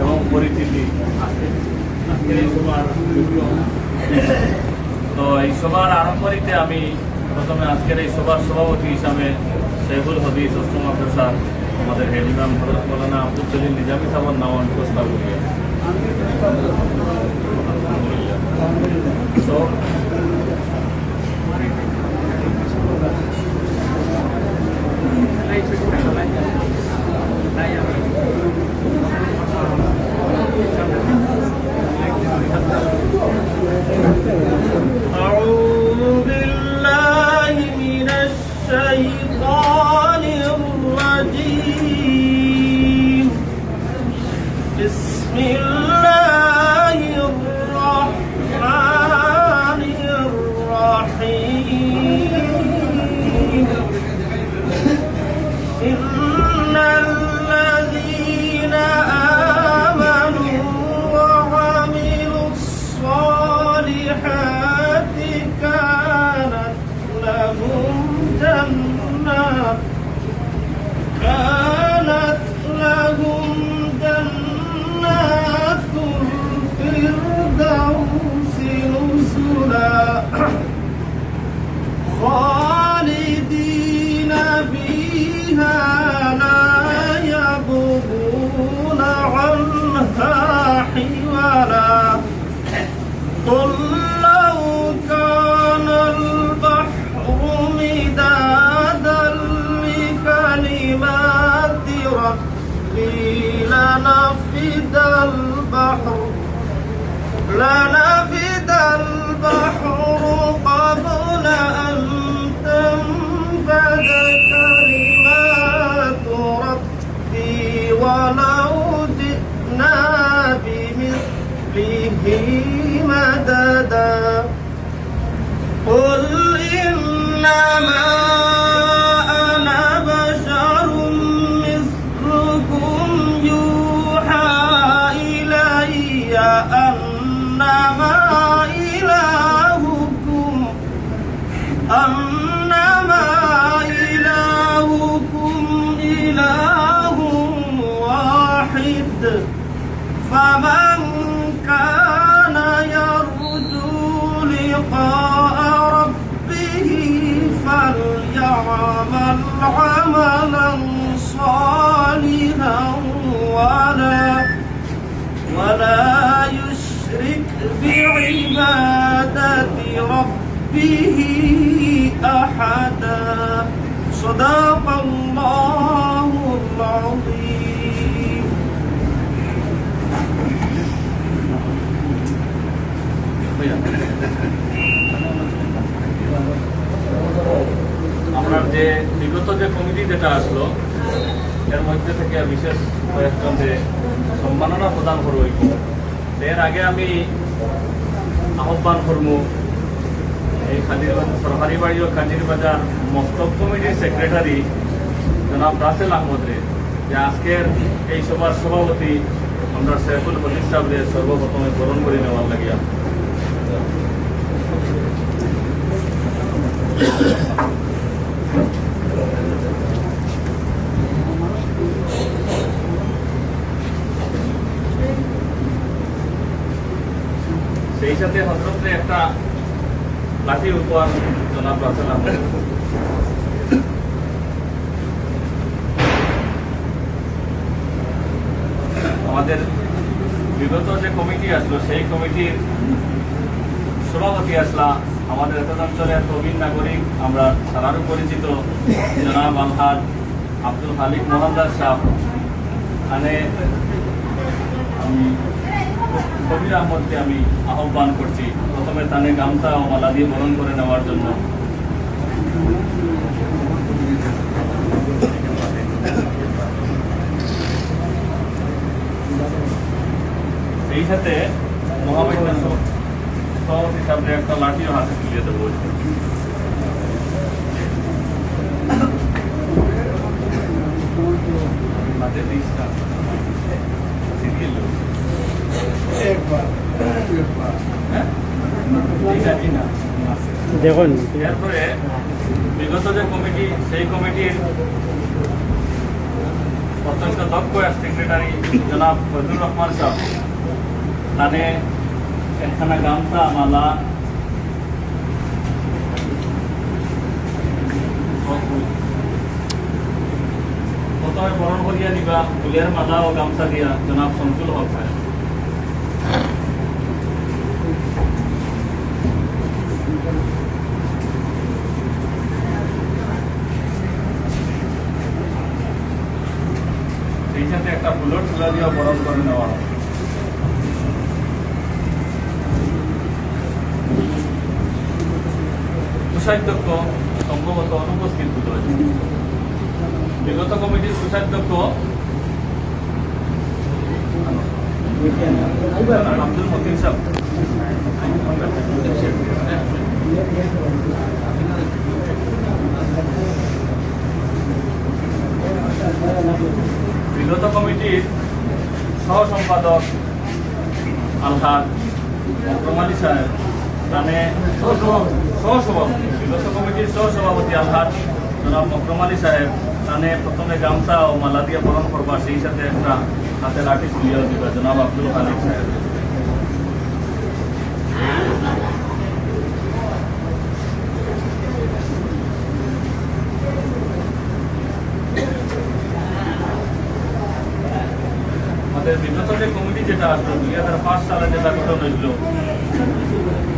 এবং পরিচিতি আজকের এই সভার তো এই সভার আরম্ভরিতে আমি প্রথমে আজকের এই সভার সভাপতি হিসাবে শেখুল হদিস ওসমান মাদ্রাসার আমাদের হেড ইমাম হযরত মাওলানা আব্দুল জলিল নিজামী সাহেবের নাম প্রস্তাব করি। তো أعوذ بالله من الشيطان الرجيم بسم الله الرحمن الرحيم إن الذين آمنوا وعملوا الصالحات كانت لهم جنات الفردوس نزلا خالدين فيها لا يبغون عنها حولا قل لو كان البحر مدادا لكلمات ربي لنفد البحر قبل أن تنفد كلمات ربي ولو جئنا بمثله مددا قل إنما أنا بشر مثلكم يوحى إلي أنما إلهكم إله واحد فمن كان يرجو لقاء ربه فليعمل عملا صالحا ولا يشرك بعبادة ربه أحدا صدق الله العظيم আমরা যে বিগত যে কমিটি যেটা আসলো এর মধ্যে থেকে বিশেষ কয়েকজনকে সম্মাননা প্রদান করব। এর আগে আমি আহ্বান করবো এই কাজিরবাজার সরকারি বাড়ি ও কাজিরবাজার মক্তব কমিটির সেক্রেটারি জনাব রাসেল আহমদরে যে আজকের এই সভার সভাপতি আমরা শেখুল হদিস সাহেবের সর্বপ্রথমে গ্রহণ করে নেওয়ার লাগিয়া সেই সাথে হযরতরে একটা লাঠির উপহার জনাব রাসেল আহমদ। আমাদের বিগত যে কমিটি আসলো সেই কমিটির সভাপতি আসলা আমাদের এত অঞ্চলের প্রবীণ নাগরিক আমরা সারারও পরিচিত জনাব আলহাজ আব্দুল খালিক মোহাম্মদ সাহেব মানে আমি কবির আহমদকে আমি আহ্বান করছি প্রথমে তানে গামছা ও মালা দিয়ে বরণ করে নেওয়ার জন্য। এই সাথে মহাবিদ্যালয় সভাপতি সাহেবের একটা লাঠিও হাতে তুলিয়ে দেবো। হাতে দিসটা দেখুন এরপরে বিগত যে কমিটি সেই কমিটির অত্যন্ত দক্ষ এক সেক্রেটারি জনাব ফজলুর রহমান সাহেব তানে একখানা গামছা মালা প্রথমে বরণ করিয়া নিবা ফুলের মালা ও গামছা দিয়া জনাব শমসুল হক সাহেব। সেই সাথে একটা ফুলের তুলা দিয়া বরণ করে নেওয়া হয়। কোষাধ্যক্ষ সম্ভবত অনুপস্থিত বোধ হয়। বিগত কমিটির কোষাধ্যক্ষ আব্দুল মতিন সাহেব। বিগত কমিটির সহ সম্পাদক আলহাজ মকরম আলী সাহেব মানে সহসভাপতি বিগত কমিটির সহসভাপতি আলহাজ জনাব মকরম আলী সাহেব তানে প্রথমে গামছা ও মালা দিয়ে বরণ করবা, সেই সাথে একটা হাতে লাঠি তুলিয়া দিবা জনাব আব্দুল খালিক সাহেব। আমাদের বিগত যে কমিটি যেটা আসলো 2005 সালে যেটা গঠন হয়েছিল,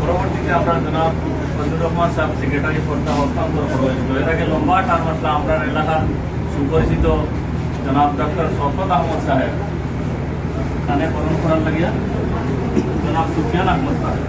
পরবর্তীতে আমরা জনাব ফজলুর রহমান সাহেব সেক্রেটারি পদটা হস্তান্তর করা হয়েছিল। এর আগে লম্বা টার্ম আসলে আমরা এলাকার সুপরিচিত জনাব ডক্টর শওকত আহমদ সাহেব তানে বরণ করার লাগিয়া জনাব সুফিয়ান আহমদ সাহেব।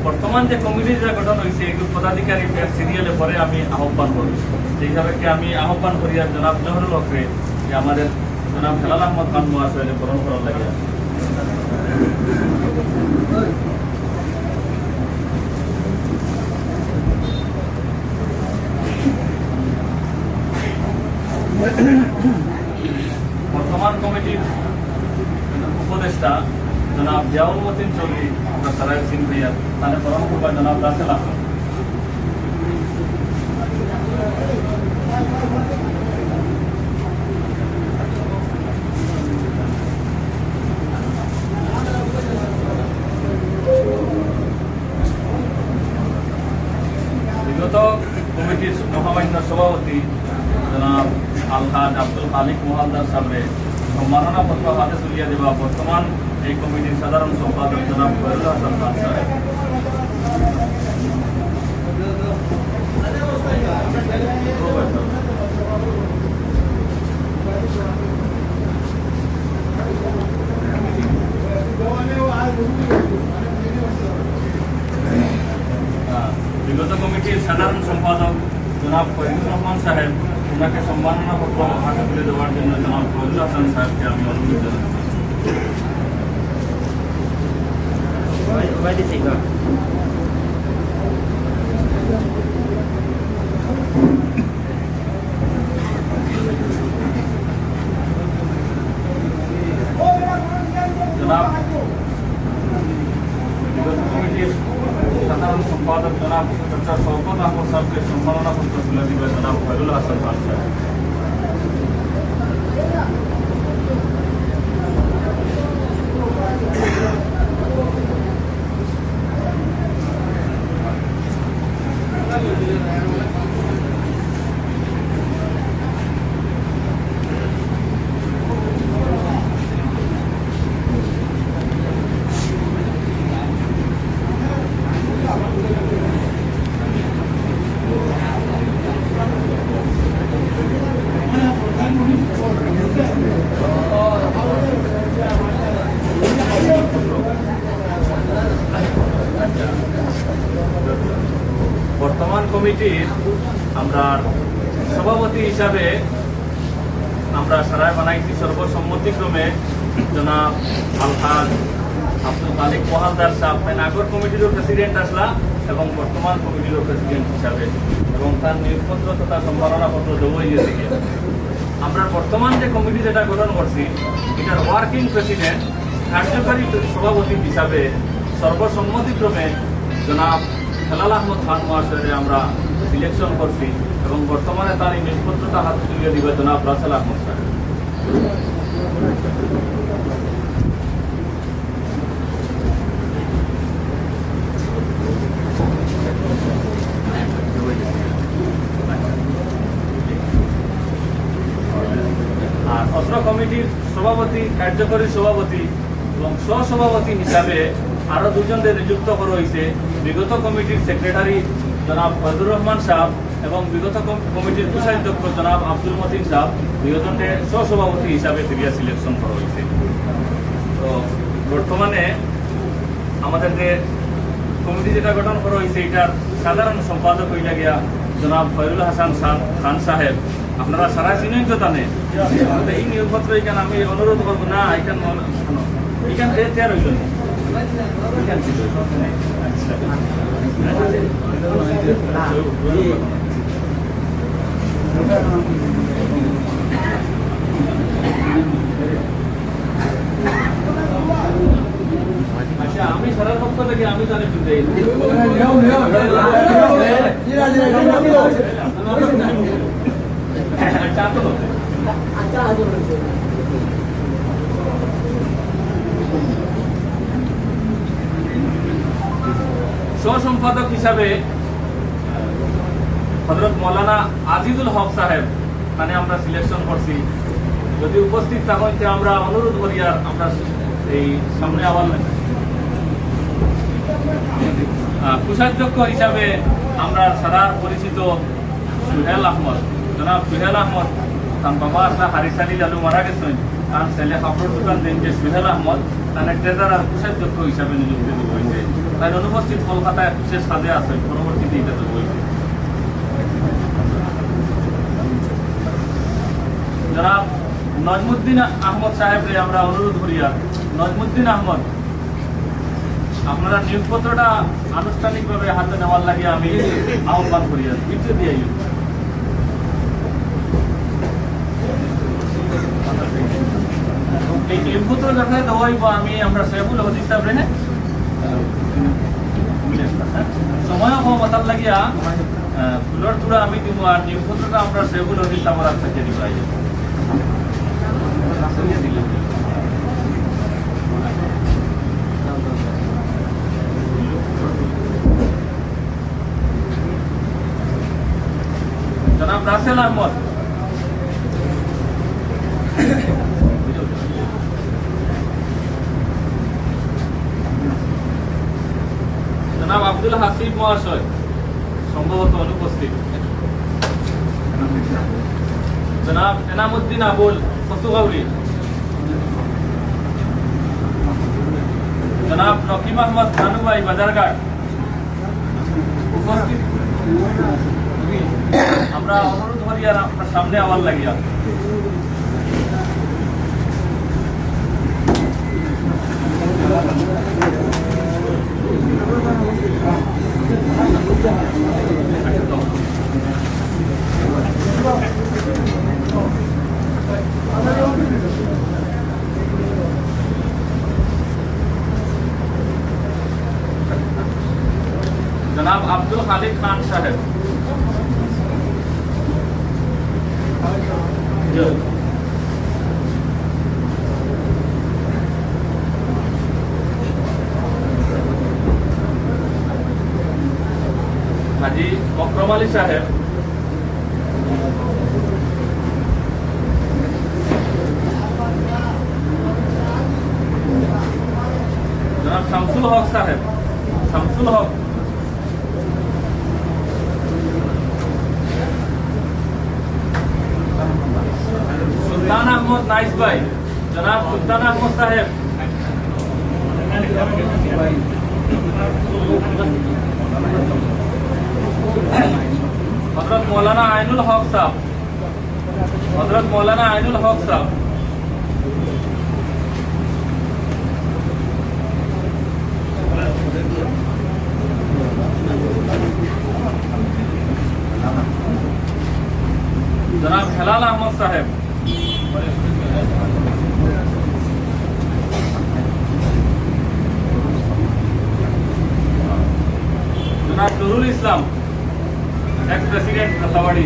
বর্তমান যে কমিটি যেটা গঠন হয়েছে একটু পদাধিকারী সিরিয়ালে পরে আমি আহ্বান করি, সেই হিসাবে আমি আহ্বান করি আর জনাব জহরুল হকরে যে আমাদের জনাব হেলাল আহমদ খান মহাশয়ের বরণ করার লাগে। বর্তমান কমিটির উপদেষ্টা জনাব জিয়াউল মতিন চৌধুরী সারাই সিং ভাইয়া তাহলে বরণ করবা জনাব রাসেল আহমদ। বিগত কমিটির মহামান্য সভাপতি জনাব আলহাজ আব্দুল খালিক মোহাম্মদ সাহেবরে সম্মাননা পত্র হাতে তুলিয়া দেওয়া বর্তমান এই কমিটির সাধারণ সম্পাদক জনাব ফয়জুল হাসান খান সাহেব। বিগত কমিটির সাধারণ সম্পাদক জনাব ফয়জুর রহমান সাহেব, ওনাকে সম্মাননা পত্র হাতে তুলে দেওয়ার জন্য জনাব ফয়জুল হাসান সাহেবকে আমি অনুরোধ জানাচ্ছি। জনাব বিগত কমিটির সাধারণ সম্পাদক জনাব ডক্টর শওকত আহমদ সাহেবকে সম্মাননা পত্র তুলে দিবে জনাব ফয়জুল হাসান খান সাহেব। বর্তমান কমিটির আমরা সভাপতি হিসাবে আমরা সারায় বানাইছি সর্বসম্মতিক্রমে জনাব আলহাজ আব্দুল খালিক মোহালদার সাহেব আগর কমিটিরও প্রেসিডেন্ট আসলা এবং বর্তমান কমিটিরও প্রেসিডেন্ট হিসাবে, এবং তার নিয়োগপত্র তথা সম্মাননা পত্র দেওয়া গেছে। আমরা বর্তমান যে কমিটি যেটা গঠন করছি এটার ওয়ার্কিং প্রেসিডেন্ট কার্যকারী সভাপতি হিসাবে সর্বসম্মতিক্রমে জনাব হেলাল আহমদ খান মহাশয়কে আমরা সিলেকশন করছি এবং বর্তমানে তার এই নিষ্পত্রতা হাত তুলিয়ে দিবে জনাব রাসেল আহমদ সাহেব। আর অত্র কমিটির সভাপতি, কার্যকরী সভাপতি এবং সহসভাপতি হিসাবে আরো দুজনদের নিযুক্ত করা হয়েছে। বিগত কমিটির সেক্রেটারি জনাব ফজলুর রহমান সাহেব এবং বিগত কমিটির কোষাধ্যক্ষ জনাব আব্দুল মতিন সাহেব দুজনকে সহসভাপতি হিসাবে ফিরিয়া সিলেকশন করা হয়েছে। তো বর্তমানে আমাদের যে কমিটি যেটা গঠন করা হয়েছে এটার সাধারণ সম্পাদক হইয়া গিয়া জনাব ফয়রুল হাসান খান সাহেব। আপনারা সারা চিনেন তো জানে এই নিয়োগপত্র এখানে আমি অনুরোধ করবো না এখানে চেয়ার হইল না আচ্ছা আমি সারার পক্ষ থেকে আমি জানি সহসম্পাদক হিসাবে হযরত মৌলানা আজিজুল হক সাহেব মানে আমরা সিলেকশন করছি। যদি উপস্থিত থাকেন আমরা অনুরোধ করি আর আমরা এই সামনে আবার কোষাধ্যক্ষ হিসাবে আমরা সারা পরিচিত সুহেল আহমদ, জনাব সুহেল আহমদ। তার বাবা আসলে হারিসানি লালু মারা গেছেন, তার ছেলে কাপড় দোকান দেন যে সুহেল আহমদ তার ট্রেজারার আর কোষাধ্যক্ষ হিসাবে নিযুক্ত দেওয়া হয়েছে। তাই অনুপস্থিত কলকাতায় বিশেষ কাজে আছে, পরবর্তীতে এটা দেওয়া হয়েছে। জনাব নজমুদ্দিন আহমদ সাহেবরে আমরা অনুরোধ করি আর নজমুদ্দিন আহমদ আপনারা নিয়োগপত্রটা আনুষ্ঠানিকভাবে হাতে নেওয়ার লাগে আমি আহ্বান করি আর কিন্তু দিয়ে এই নিয়োগপত্র যখন দেওয়া হইব আমি আমরা সেবুল হদিস সাহেব রে সময় মতার লাগিয়া ফুলর তুড়া আমি দিব আর নিয়োগপত্রটা আমরা সেবুল হদিস সাহেবের হাত থেকে দিব। জনাব রাসেল আহমদ, জনাব আব্দুল হাসিব মহাশয় সম্ভবত অনুপস্থিত। জনাব এনামুদ্দিন আবুল ফসুগাউরি, জনাব নকিম আহমদ খানুবাই বাজারঘাট উপস্থিত। আমরা অনুরোধ করি আর আপনার সামনে আবার লাগিয়া জনাব আব্দুল খালিক খান সাহেব, হাজি মকরম আলী সাহেব, জনাব শামসুল হক সাহেব, শামসুল হক, সুলতান আহমদ নাইস ভাই, জনাব সুলতান আহমদ সাহেব, হযরত মৌলানা আইনুল হক সাহেব, হযরত মৌলানা আইনুল হক সাহেব, জনাব হেলাল আহমদ সাহেব, নুরুল ইসলাম, এক্স প্রেসিডেন্ট রাতাবাড়ি।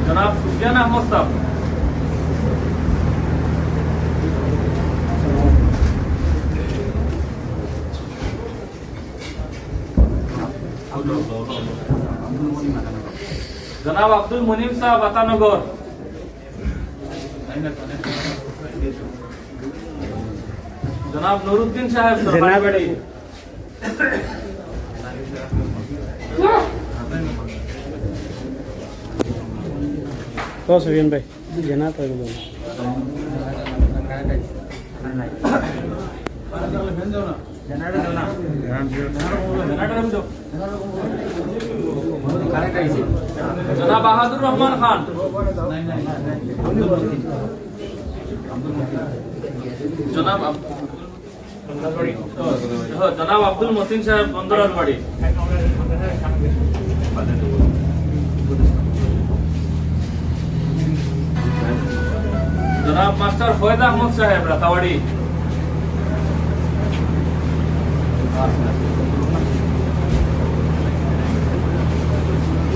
জনাব সুফিয়ান আহমদ সাহেব, জনাব আব্দুল মুনিম সাহেব আতানগর, জনাব নুরুদ্দিন সাহেব সরকারি, তো সুবিন ভাই জানা তো গেল জনাব বাহাদুর রহমান খান, জনাব আব্দুল মতিন সাহেব বন্দরাজবাড়ি, জনাব মাস্টার ফয়েদ আহমদ সাহেব রাতাবাড়ি,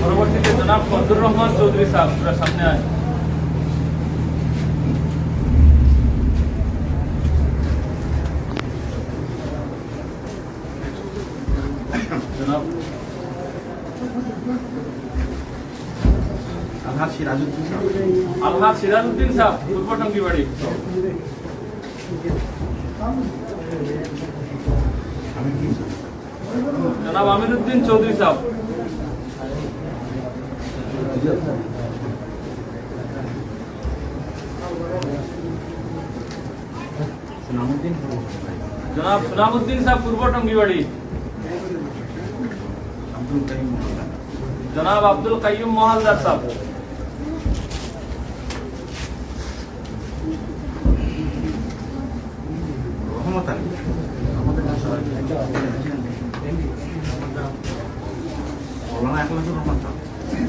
পরবর্তীতে জনাব ফজলুর রহমান চৌধুরী সাহেব সামনে আয়, জনাব আলহাজ সিরাজউদ্দিন সাহেব পূর্ব টঙ্গিবাড়ি, জনাব আমিরউদ্দিন চৌধুরী সাহেব, জনাব সুনামউদ্দিন সাহেব পূর্ব টঙ্গিবাড়ি, জনাব আব্দুল কাইয়ুম মহালদার সাহেব,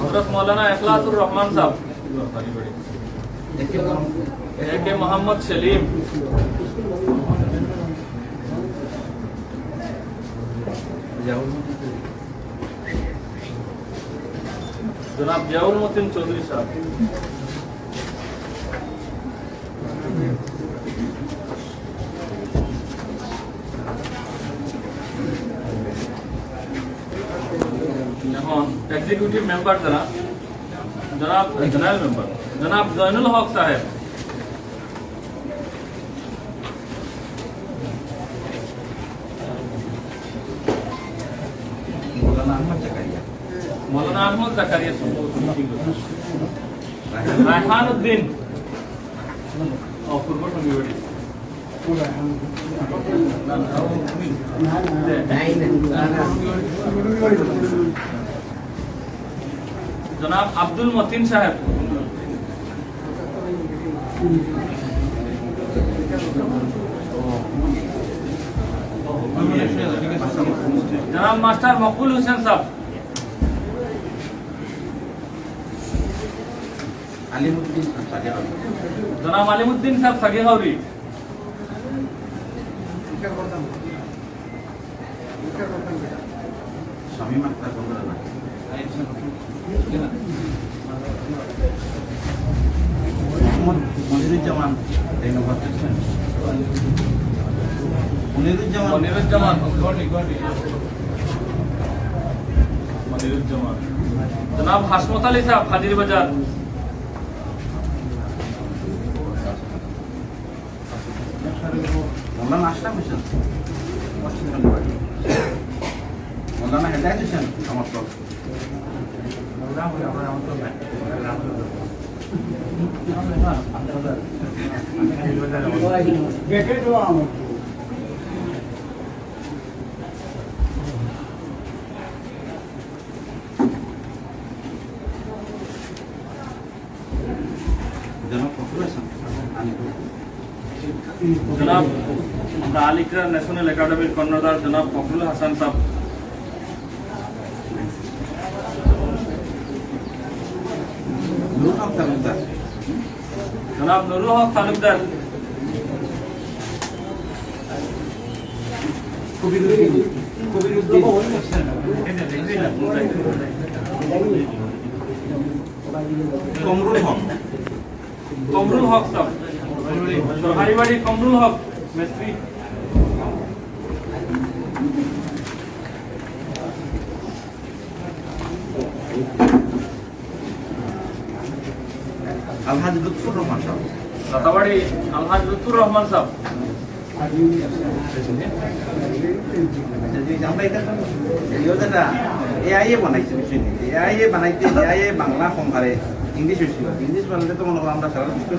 হযরত মৌলানা ইখলাসুর রহমান সাহেব, একে মোহাম্মদ সেলিম, জনাব জিয়াউল মতিন চৌধুরী সাহেব, এখন এক্সিকিউটিভ মেম্বার যারা, জনাব জেনারেল মেম্বার জনাব জয়নুল হক সাহেব, মৌলানা আহমদ জাকারিয়া, রায়হান উদ্দিন পূর্ব টঙ্গিবাড়ি, জনাব আব্দুল মতিন সাহেব, জনাব মাস্টার মকবুল হোসেন সাহেব, জনাব আলিমুদ্দিন সাহেব সাগেহাউরি, মনিরুজ্জামান, জনাব হাসমত আলী সাহেব হাজির বাজার, মৌলানা আশরাফ হোসেন, মৌলানা হেদায়েত হোসেন সমর্থক, জনাব আমরা আলিকরা ন্যাশনাল একাডেমির কর্ণধার জনাব ফখরুল হাসান সাহেব, তালুকদার জনাব নুরুল হক তালুকদার। কমরুল হক কমরুল হক সাহেব, সরকারি বাড়ি কমরুল হক মিস্ত্রি। আলহাজ লুৎফুর রহমান সাহেব লতাবাড়ি আলহাজ লুৎফুর রহমান সাহেব। আমরা এটা যেটা এআইএ বানাইছে বুঝছেন এআইএ বানাইতে এআইএ বাংলা সম্ভারে ইংলিশ হয়েছিল ইংলিশ বানাইলে তো মনে করো আমরা সারা বিশ্ব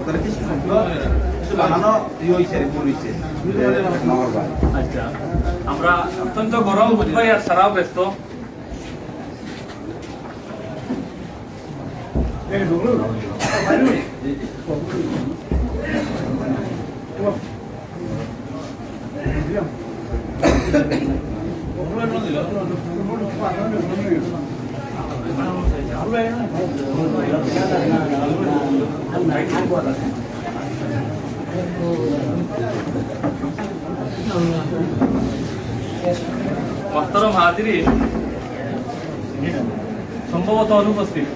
ওদের কিছু শব্দ কিছু বানানো ইয়ে হয়েছে ভুল হয়েছে নগরবার আচ্ছা, আমরা অত্যন্ত গরম বুঝবাই আর সারাও ব্যস্ত। মোহতরম হাজিরিন, সম্ভবত অনুপস্থিত।